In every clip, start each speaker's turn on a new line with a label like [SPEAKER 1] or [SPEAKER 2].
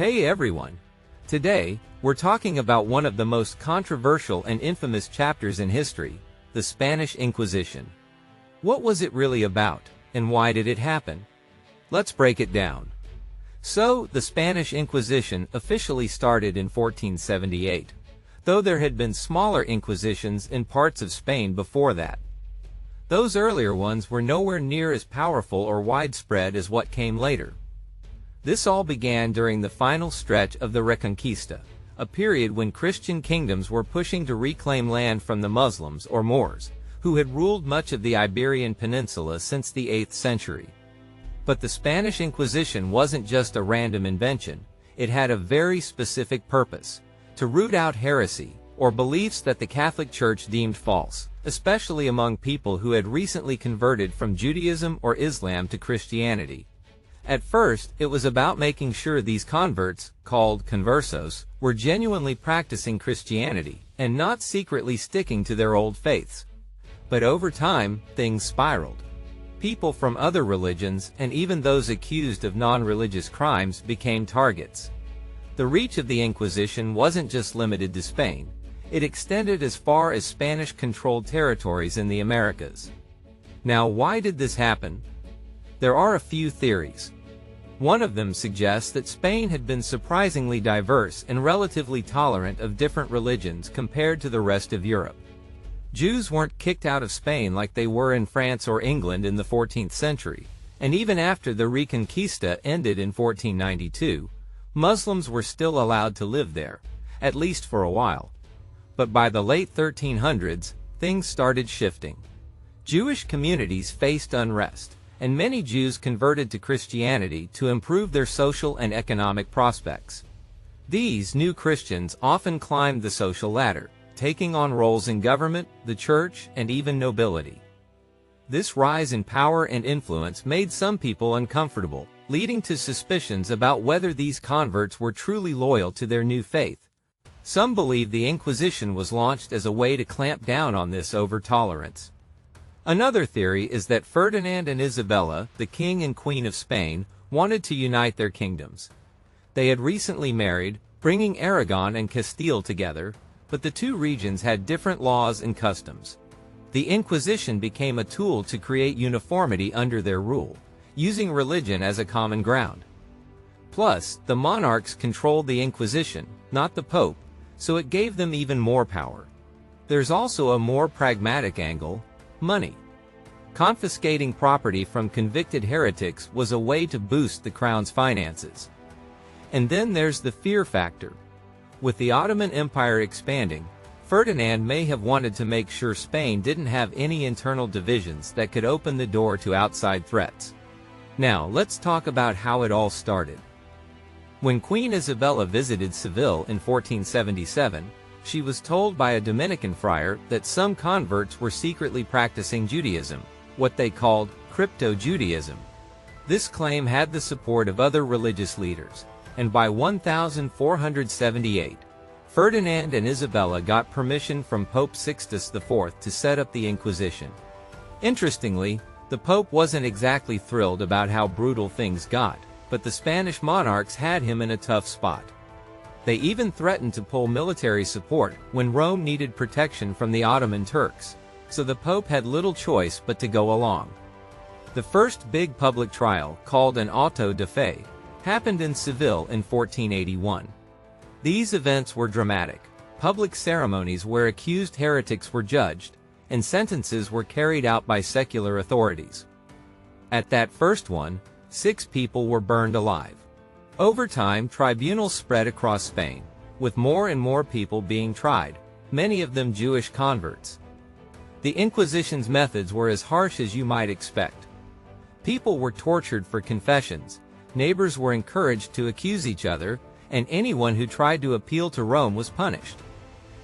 [SPEAKER 1] Hey everyone! Today, we're talking about one of the most controversial and infamous chapters in history, the Spanish Inquisition. What was it really about, and why did it happen? Let's break it down. So, the Spanish Inquisition officially started in 1478, though there had been smaller inquisitions in parts of Spain before that. Those earlier ones were nowhere near as powerful or widespread as what came later. This all began during the final stretch of the Reconquista, a period when Christian kingdoms were pushing to reclaim land from the Muslims or Moors, who had ruled much of the Iberian Peninsula since the 8th century. But the Spanish Inquisition wasn't just a random invention, it had a very specific purpose: to root out heresy, or beliefs that the Catholic Church deemed false, especially among people who had recently converted from Judaism or Islam to Christianity. At first, it was about making sure these converts, called conversos, were genuinely practicing Christianity, and not secretly sticking to their old faiths. But over time, things spiraled. People from other religions, and even those accused of non-religious crimes, became targets. The reach of the Inquisition wasn't just limited to Spain. It extended as far as Spanish-controlled territories in the Americas. Now, why did this happen? There are a few theories. One of them suggests that Spain had been surprisingly diverse and relatively tolerant of different religions compared to the rest of Europe. Jews weren't kicked out of Spain like they were in France or England in the 14th century, and even after the Reconquista ended in 1492, Muslims were still allowed to live there, at least for a while. But by the late 1300s, things started shifting. Jewish communities faced unrest, and many Jews converted to Christianity to improve their social and economic prospects. These new Christians often climbed the social ladder, taking on roles in government, the church, and even nobility. This rise in power and influence made some people uncomfortable, leading to suspicions about whether these converts were truly loyal to their new faith. Some believe the Inquisition was launched as a way to clamp down on this over-tolerance. Another theory is that Ferdinand and Isabella, the king and queen of Spain, wanted to unite their kingdoms. They had recently married, bringing Aragon and Castile together, but the two regions had different laws and customs. The Inquisition became a tool to create uniformity under their rule, using religion as a common ground. Plus, the monarchs controlled the Inquisition, not the Pope, so it gave them even more power. There's also a more pragmatic angle: money. Confiscating property from convicted heretics was a way to boost the crown's finances. And then there's the fear factor. With the Ottoman Empire expanding, Ferdinand may have wanted to make sure Spain didn't have any internal divisions that could open the door to outside threats. Now, let's talk about how it all started. When Queen Isabella visited Seville in 1477, she was told by a Dominican friar that some converts were secretly practicing Judaism, what they called crypto-Judaism. This claim had the support of other religious leaders, and by 1478, Ferdinand and Isabella got permission from Pope Sixtus IV to set up the Inquisition. Interestingly, the Pope wasn't exactly thrilled about how brutal things got, but the Spanish monarchs had him in a tough spot. They even threatened to pull military support when Rome needed protection from the Ottoman Turks, so the Pope had little choice but to go along. The first big public trial, called an auto de fe, happened in Seville in 1481. These events were dramatic, public ceremonies where accused heretics were judged, and sentences were carried out by secular authorities. At that first one, 6 people were burned alive. Over time, tribunals spread across Spain, with more and more people being tried, many of them Jewish converts. The Inquisition's methods were as harsh as you might expect. People were tortured for confessions, neighbors were encouraged to accuse each other, and anyone who tried to appeal to Rome was punished.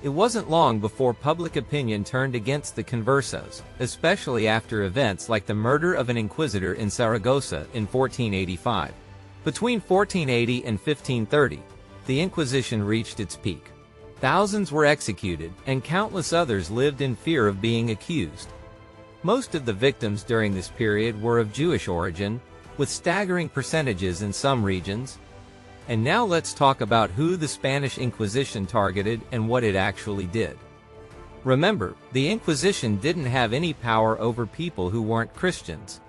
[SPEAKER 1] It wasn't long before public opinion turned against the conversos, especially after events like the murder of an inquisitor in Saragossa in 1485. Between 1480 and 1530, the Inquisition reached its peak. Thousands were executed, and countless others lived in fear of being accused. Most of the victims during this period were of Jewish origin, with staggering percentages in some regions. And now let's talk about who the Spanish Inquisition targeted and what it actually did. Remember, the Inquisition didn't have any power over people who weren't Christians.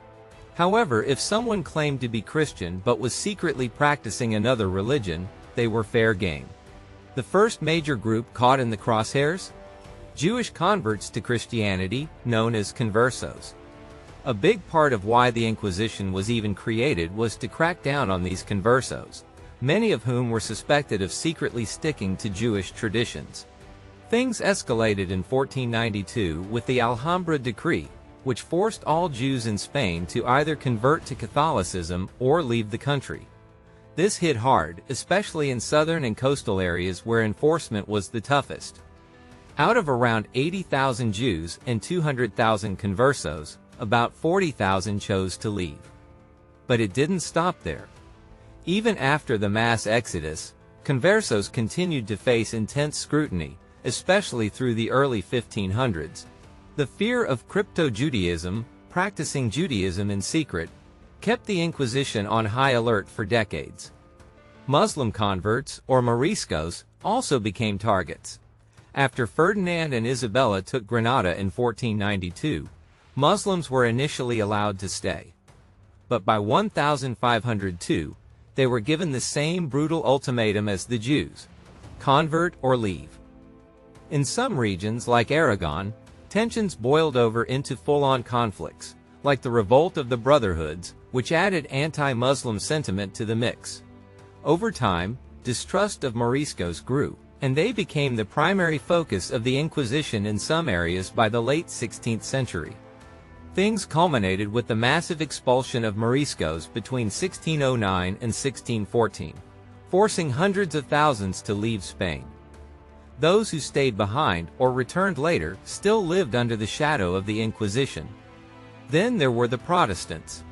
[SPEAKER 1] However, if someone claimed to be Christian but was secretly practicing another religion, they were fair game. The first major group caught in the crosshairs? Jewish converts to Christianity, known as conversos. A big part of why the Inquisition was even created was to crack down on these conversos, many of whom were suspected of secretly sticking to Jewish traditions. Things escalated in 1492 with the Alhambra Decree, which forced all Jews in Spain to either convert to Catholicism or leave the country. This hit hard, especially in southern and coastal areas where enforcement was the toughest. Out of around 80,000 Jews and 200,000 conversos, about 40,000 chose to leave. But it didn't stop there. Even after the mass exodus, conversos continued to face intense scrutiny, especially through the early 1500s. The fear of crypto-Judaism, practicing Judaism in secret, kept the Inquisition on high alert for decades. Muslim converts, or moriscos, also became targets. After Ferdinand and Isabella took Granada in 1492, Muslims were initially allowed to stay. But by 1502, they were given the same brutal ultimatum as the Jews: convert or leave. In some regions, like Aragon, tensions boiled over into full-on conflicts, like the Revolt of the Brotherhoods, which added anti-Muslim sentiment to the mix. Over time, distrust of moriscos grew, and they became the primary focus of the Inquisition in some areas by the late 16th century. Things culminated with the massive expulsion of moriscos between 1609 and 1614, forcing hundreds of thousands to leave Spain. Those who stayed behind or returned later still lived under the shadow of the Inquisition. Then there were the Protestants.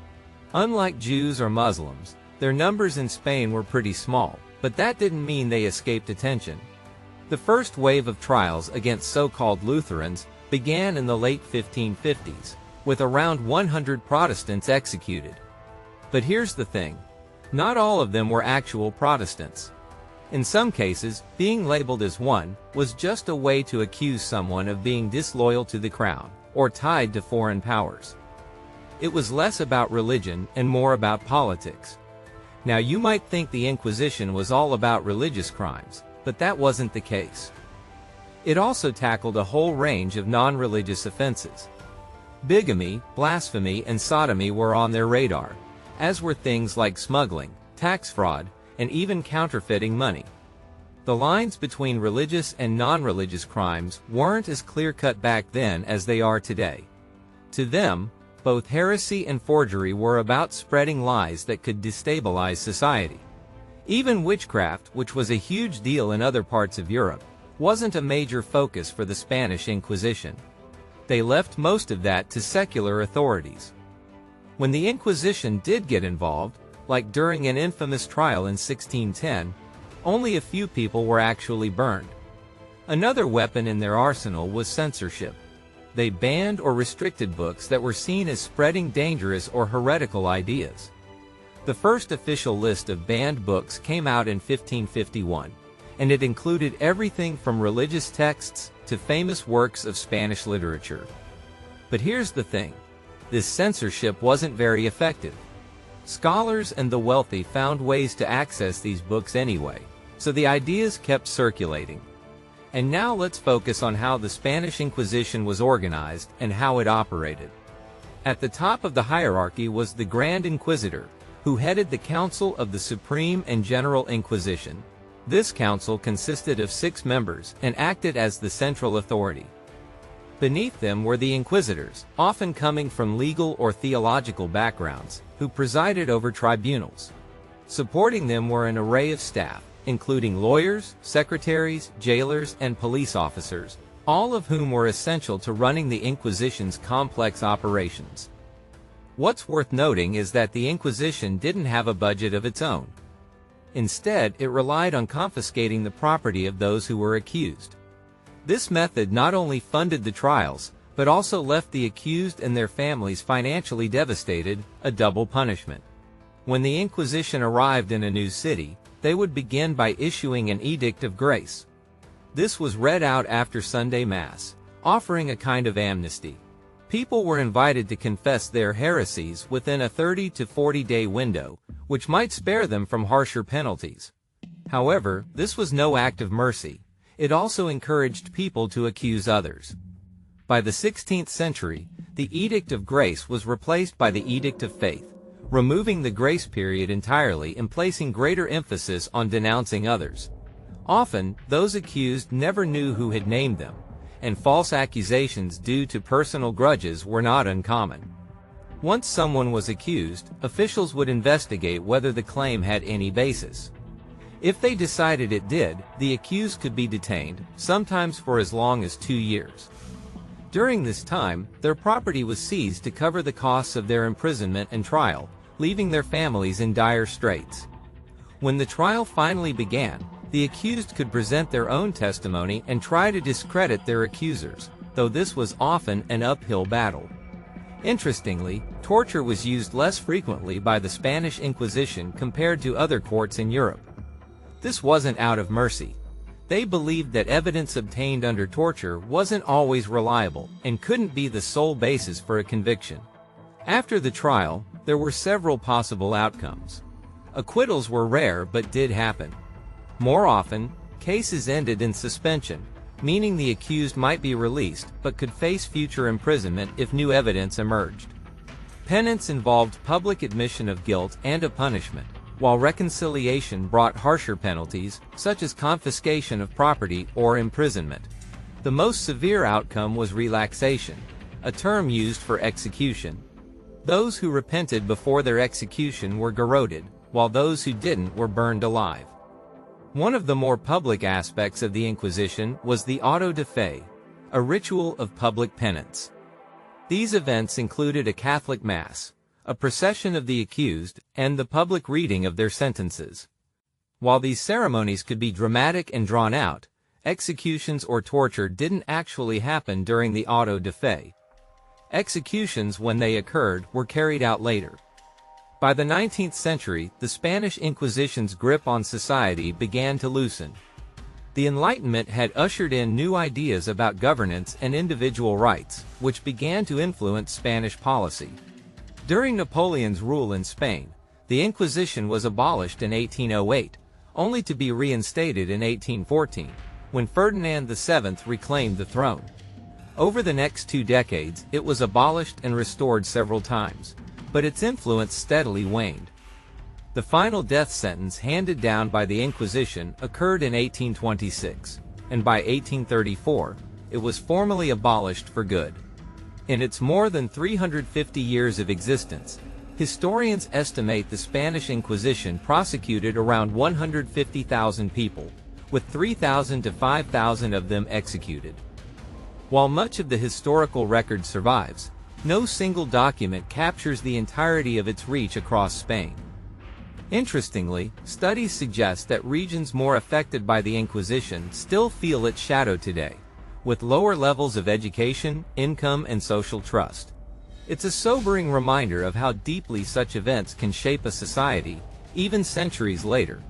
[SPEAKER 1] Unlike Jews or Muslims, their numbers in Spain were pretty small, but that didn't mean they escaped attention. The first wave of trials against so-called Lutherans began in the late 1550s, with around 100 Protestants executed. But here's the thing: not all of them were actual Protestants. In some cases, being labeled as one was just a way to accuse someone of being disloyal to the crown, or tied to foreign powers. It was less about religion and more about politics. Now you might think the Inquisition was all about religious crimes, but that wasn't the case. It also tackled a whole range of non-religious offenses. Bigamy, blasphemy, and sodomy were on their radar, as were things like smuggling, tax fraud, and even counterfeiting money. The lines between religious and non-religious crimes weren't as clear-cut back then as they are today. To them, both heresy and forgery were about spreading lies that could destabilize society. Even witchcraft, which was a huge deal in other parts of Europe, wasn't a major focus for the Spanish Inquisition. They left most of that to secular authorities. When the Inquisition did get involved, like during an infamous trial in 1610, only a few people were actually burned. Another weapon in their arsenal was censorship. They banned or restricted books that were seen as spreading dangerous or heretical ideas. The first official list of banned books came out in 1551, and it included everything from religious texts to famous works of Spanish literature. But here's the thing: this censorship wasn't very effective. Scholars and the wealthy found ways to access these books anyway, so the ideas kept circulating. And now let's focus on how the Spanish Inquisition was organized and how it operated. At the top of the hierarchy was the Grand Inquisitor, who headed the Council of the Supreme and General Inquisition. This council consisted of 6 members and acted as the central authority. Beneath them were the inquisitors, often coming from legal or theological backgrounds, who presided over tribunals. Supporting them were an array of staff, including lawyers, secretaries, jailers, and police officers, all of whom were essential to running the Inquisition's complex operations. What's worth noting is that the Inquisition didn't have a budget of its own. Instead, it relied on confiscating the property of those who were accused. This method not only funded the trials, but also left the accused and their families financially devastated, a double punishment. When the Inquisition arrived in a new city, they would begin by issuing an edict of grace. This was read out after Sunday Mass, offering a kind of amnesty. People were invited to confess their heresies within a 30 to 40-day window, which might spare them from harsher penalties. However, this was no act of mercy. It also encouraged people to accuse others. By the 16th century, the Edict of Grace was replaced by the Edict of Faith, removing the grace period entirely and placing greater emphasis on denouncing others. Often, those accused never knew who had named them, and false accusations due to personal grudges were not uncommon. Once someone was accused, officials would investigate whether the claim had any basis. If they decided it did, the accused could be detained, sometimes for as long as 2 years. During this time, their property was seized to cover the costs of their imprisonment and trial, leaving their families in dire straits. When the trial finally began, the accused could present their own testimony and try to discredit their accusers, though this was often an uphill battle. Interestingly, torture was used less frequently by the Spanish Inquisition compared to other courts in Europe. This wasn't out of mercy. They believed that evidence obtained under torture wasn't always reliable and couldn't be the sole basis for a conviction. After the trial, there were several possible outcomes. Acquittals were rare but did happen. More often, cases ended in suspension, meaning the accused might be released but could face future imprisonment if new evidence emerged. Penance involved public admission of guilt and a punishment, while reconciliation brought harsher penalties, such as confiscation of property or imprisonment. The most severe outcome was relaxation, a term used for execution. Those who repented before their execution were garroted, while those who didn't were burned alive. One of the more public aspects of the Inquisition was the auto de fe, a ritual of public penance. These events included a Catholic Mass, a procession of the accused, and the public reading of their sentences. While these ceremonies could be dramatic and drawn out, executions or torture didn't actually happen during the auto de fe. Executions, when they occurred, were carried out later. By the 19th century, the Spanish Inquisition's grip on society began to loosen. The Enlightenment had ushered in new ideas about governance and individual rights, which began to influence Spanish policy. During Napoleon's rule in Spain, the Inquisition was abolished in 1808, only to be reinstated in 1814, when Ferdinand VII reclaimed the throne. Over the next 2 decades, it was abolished and restored several times, but its influence steadily waned. The final death sentence handed down by the Inquisition occurred in 1826, and by 1834, it was formally abolished for good. In its more than 350 years of existence, historians estimate the Spanish Inquisition prosecuted around 150,000 people, with 3,000 to 5,000 of them executed. While much of the historical record survives, no single document captures the entirety of its reach across Spain. Interestingly, studies suggest that regions more affected by the Inquisition still feel its shadow today, with lower levels of education, income, and social trust. It's a sobering reminder of how deeply such events can shape a society, even centuries later.